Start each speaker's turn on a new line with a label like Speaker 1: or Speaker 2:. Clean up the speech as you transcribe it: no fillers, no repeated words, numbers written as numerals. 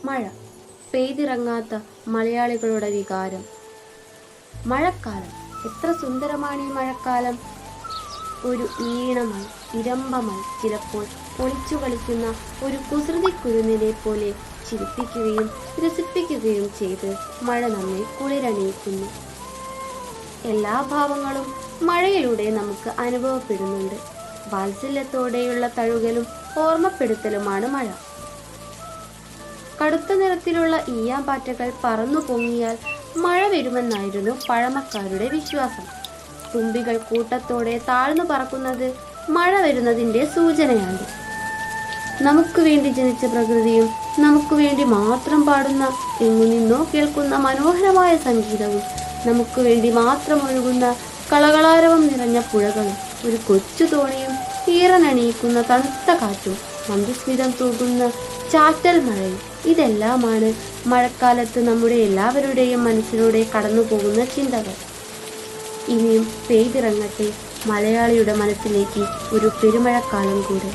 Speaker 1: മഴ, പെയ്തിറങ്ങാത്ത മലയാളികളുടെ വികാരം. മഴക്കാലം, എത്ര സുന്ദരമാണ് ഈ മഴക്കാലം. ഒരു ഈണമായി, ഇരമ്പമായി, ചിലപ്പോൾ ഒളിച്ചു കളിക്കുന്ന ഒരു കുസൃതി കുരുന്നിനെ പോലെ ചിരിപ്പിക്കുകയും രസിപ്പിക്കുകയും ചെയ്ത് മഴ നമ്മെ കുളിരണിയിക്കുന്നു. എല്ലാ ഭാവങ്ങളും മഴയിലൂടെ നമുക്ക് അനുഭവപ്പെടുന്നുണ്ട്. വാത്സല്യത്തോടെയുള്ള തഴുകലും ഓർമ്മപ്പെടുത്തലുമാണ് മഴ. കടുത്ത നിറത്തിലുള്ള ഈയാമ്പാറ്റകൾ പറന്നു പൊങ്ങിയാൽ മഴ വരുമെന്നായിരുന്നു പഴമക്കാരുടെ വിശ്വാസം. തുമ്പികൾ കൂട്ടത്തോടെ താഴ്ന്നു പറക്കുന്നത് മഴ വരുന്നതിൻ്റെ സൂചനയാണ്. നമുക്ക് വേണ്ടി ജനിച്ച പ്രകൃതിയും നമുക്ക് വേണ്ടി മാത്രം പാടുന്ന എങ്ങു നിന്നോ കേൾക്കുന്ന മനോഹരമായ സംഗീതവും നമുക്ക് വേണ്ടി മാത്രം ഒഴുകുന്ന കളകളാരവം നിറഞ്ഞ പുഴകളും ഒരു കൊച്ചു തോണിയും ഈറനണിയിക്കുന്ന തണുത്ത കാറ്റും മന്ദസ്മിതം തൂകുന്ന ചാറ്റൽ മഴയും, ഇതെല്ലാമാണ് മഴക്കാലത്ത് നമ്മുടെ എല്ലാവരുടെയും മനസ്സിലൂടെ കടന്നു പോകുന്ന ചിന്തകൾ. ഇനിയും പെയ്തിറങ്ങട്ടെ മലയാളിയുടെ മനസ്സിലേക്ക് ഒരു പെരുമഴക്കാലം കൂടെ.